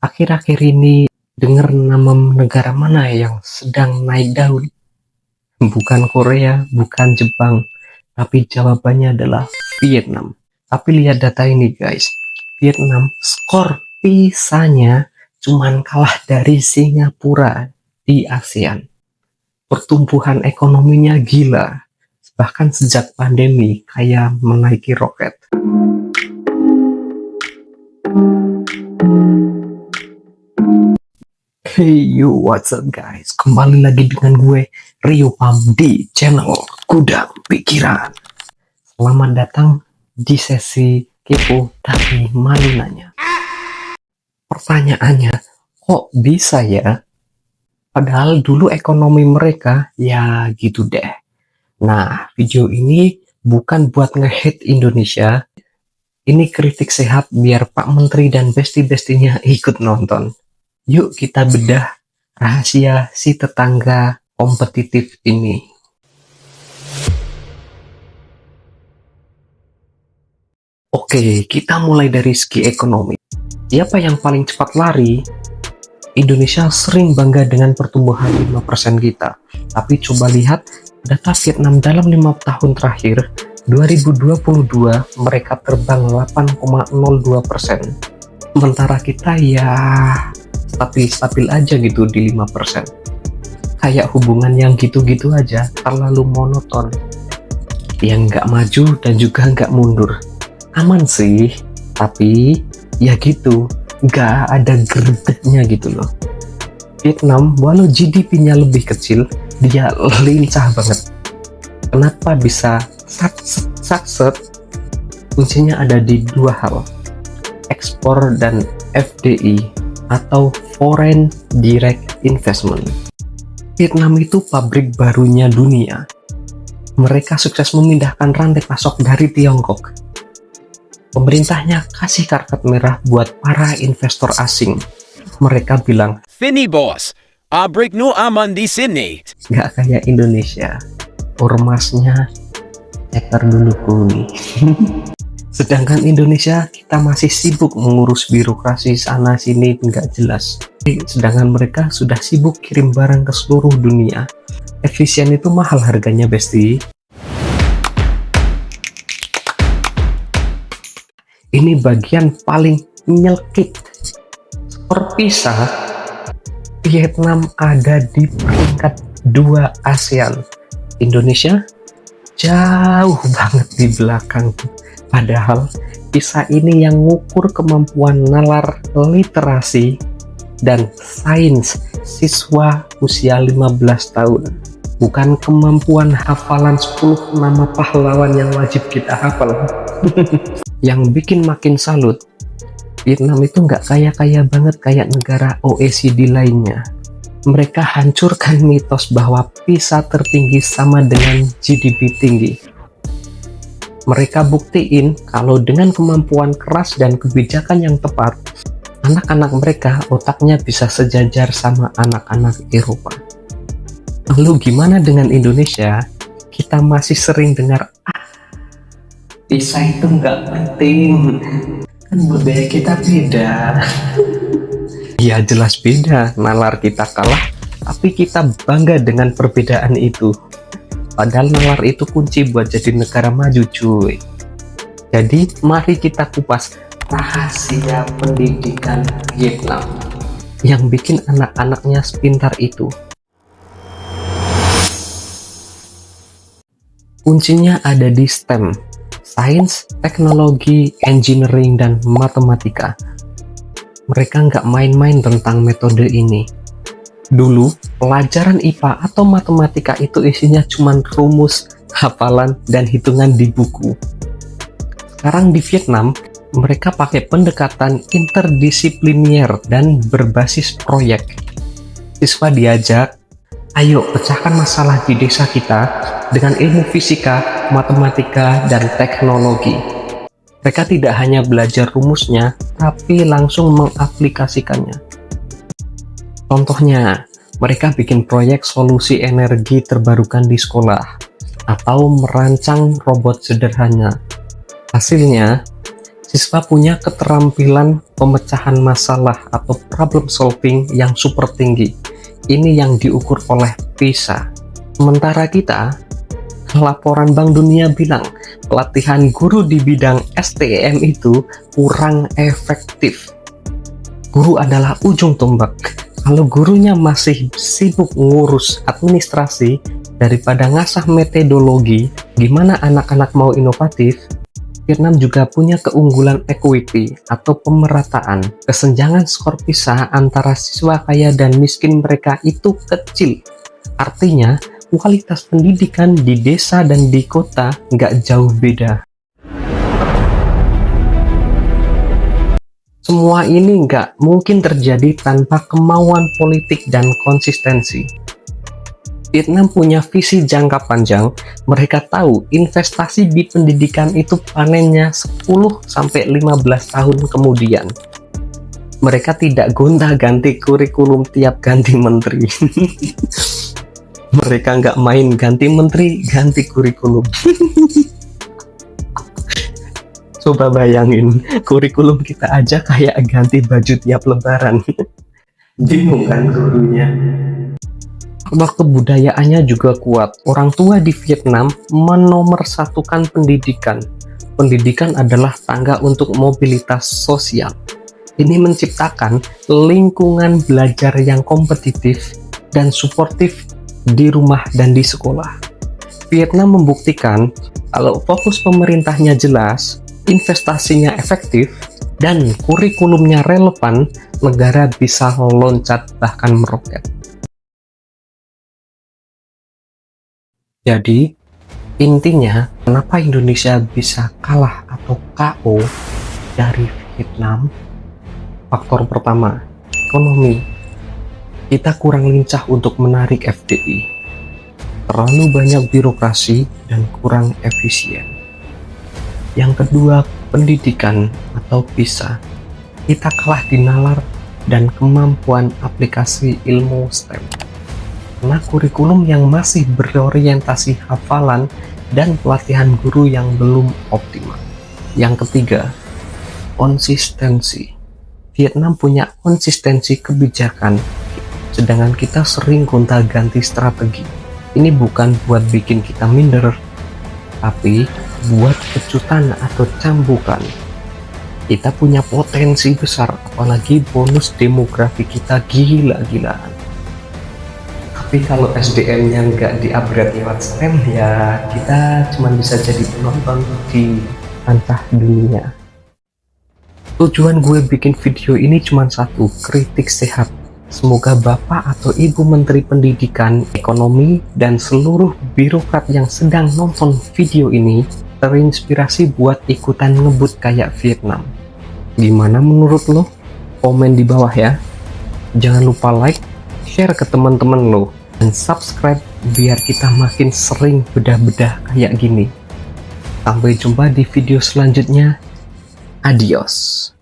Akhir-akhir ini dengar nama negara mana yang sedang naik daun? Bukan Korea, bukan Jepang, tapi jawabannya adalah Vietnam. Tapi lihat data ini guys, Vietnam skor PISA-nya cuman kalah dari Singapura di ASEAN. Pertumbuhan ekonominya gila, bahkan sejak pandemi kayak menaiki roket. Hey you, what's up guys? Kembali lagi dengan gue, Rio Pam di channel Gudang Pikiran. Selamat datang di sesi kepo tapi malu nanya. Pertanyaannya, kok bisa ya? Padahal dulu ekonomi mereka ya gitu deh. Nah, video ini bukan buat nge-hate Indonesia. Ini kritik sehat biar Pak Menteri dan besti-bestinya ikut nonton. Yuk kita bedah rahasia si tetangga kompetitif ini. Oke, kita mulai dari segi ekonomi. Siapa yang paling cepat lari? Indonesia sering bangga dengan pertumbuhan 5% kita. Tapi coba lihat data Vietnam dalam 5 tahun terakhir, 2022 mereka terbang 8,02%. Sementara kita ya stabil aja gitu di 5%. Kayak hubungan yang gitu-gitu aja, terlalu monoton. Yang nggak maju dan juga nggak mundur. Aman sih, tapi ya gitu, nggak ada gregetnya gitu loh. Vietnam, walau GDP-nya lebih kecil, dia lincah banget. Kenapa bisa sukses? Kuncinya ada di dua hal, ekspor dan FDI atau Foreign Direct Investment. Vietnam itu pabrik barunya dunia. Mereka sukses memindahkan rantai pasok dari Tiongkok. Pemerintahnya kasih karpet merah buat para investor asing. Mereka bilang, Sini bos, abrik nu aman di sini. nggak kayak Indonesia. Ormasnya ceker dulu kuni. Sedangkan Indonesia kita masih sibuk mengurus birokrasi sana sini nggak jelas. Sedangkan mereka sudah sibuk kirim barang ke seluruh dunia. Efisien itu mahal harganya besti. Ini bagian paling nyelkit. Skor PISA, Vietnam ada di peringkat 2 ASEAN. Indonesia jauh banget di belakang. Padahal PISA ini yang ngukur kemampuan nalar literasi dan sains siswa usia 15 tahun. Bukan kemampuan hafalan 10 nama pahlawan yang wajib kita hafal. Yang bikin makin salut, Vietnam itu nggak kaya-kaya banget kayak negara OECD lainnya. Mereka hancurkan mitos bahwa PISA tertinggi sama dengan GDP tinggi. Mereka buktiin kalau dengan kemampuan keras dan kebijakan yang tepat, anak-anak mereka otaknya bisa sejajar sama anak-anak Eropa. Lalu gimana dengan Indonesia? Kita masih sering dengar, PISA itu nggak penting, kan budaya kita beda. Ya jelas beda, nalar kita kalah, tapi kita bangga dengan perbedaan itu. Padahal nalar itu kunci buat jadi negara maju cuy. Jadi mari kita kupas rahasia pendidikan Vietnam yang bikin anak-anaknya sepintar itu. Kuncinya ada di STEM, sains, teknologi, engineering, dan matematika. Mereka nggak main-main tentang metode ini. Dulu, pelajaran IPA atau matematika itu isinya cuma rumus, hafalan, dan hitungan di buku. Sekarang di Vietnam, mereka pakai pendekatan interdisipliner dan berbasis proyek. Siswa diajak, ayo pecahkan masalah di desa kita dengan ilmu fisika, matematika, dan teknologi. Mereka tidak hanya belajar rumusnya, tapi langsung mengaplikasikannya. Contohnya, mereka bikin proyek solusi energi terbarukan di sekolah, atau merancang robot sederhana. Hasilnya, Siswa punya keterampilan pemecahan masalah atau problem solving yang super tinggi. Ini yang diukur oleh PISA. Sementara kita, laporan Bank Dunia bilang pelatihan guru di bidang STEM itu kurang efektif. Guru adalah ujung tombak. Kalau gurunya masih sibuk ngurus administrasi daripada ngasah metodologi, gimana anak-anak mau inovatif? Vietnam juga punya keunggulan equity atau pemerataan. Kesenjangan skor PISA antara siswa kaya dan miskin mereka itu kecil. Artinya, kualitas pendidikan di desa dan di kota nggak jauh beda. Semua ini nggak mungkin terjadi tanpa kemauan politik dan konsistensi. Vietnam punya visi jangka panjang. Mereka tahu investasi di pendidikan itu panennya 10-15 tahun kemudian. Mereka tidak gonta-ganti kurikulum tiap ganti menteri. Mereka nggak main ganti menteri, ganti kurikulum. Coba bayangin, kurikulum kita aja kayak ganti baju tiap lebaran. Bingung kan gurunya? Kebudayaannya juga kuat. Orang tua di Vietnam menomorsatukan pendidikan. Pendidikan adalah tangga untuk mobilitas sosial. Ini menciptakan lingkungan belajar yang kompetitif dan suportif di rumah dan di sekolah. Vietnam membuktikan kalau fokus pemerintahnya jelas, investasinya efektif, dan kurikulumnya relevan, negara bisa loncat bahkan meroket. Jadi, intinya, kenapa Indonesia bisa kalah atau KO dari Vietnam? Faktor pertama, ekonomi. Kita kurang lincah untuk menarik FDI. Terlalu banyak birokrasi dan kurang efisien. Yang kedua, pendidikan atau PISA. Kita kalah di nalar dan kemampuan aplikasi ilmu STEM. Karena kurikulum yang masih berorientasi hafalan dan pelatihan guru yang belum optimal. Yang ketiga, konsistensi. Vietnam punya konsistensi kebijakan, sedangkan kita sering gonta-ganti strategi. Ini bukan buat bikin kita minder, tapi buat kejutan atau cambukan. Kita punya potensi besar, apalagi bonus demografi kita gila-gilaan. Tapi kalau SDM-nya nggak di-upgrade lewat STEM, ya kita cuma bisa jadi penonton di kancah dunia. Tujuan gue bikin video ini cuma satu, kritik sehat. Semoga Bapak atau Ibu Menteri Pendidikan, Ekonomi, dan seluruh birokrat yang sedang nonton video ini terinspirasi buat ikutan ngebut kayak Vietnam. Gimana menurut lo? Komen di bawah ya. Jangan lupa like, share ke teman-teman lo, dan subscribe biar kita makin sering bedah-bedah kayak gini. Sampai jumpa di video selanjutnya. Adios.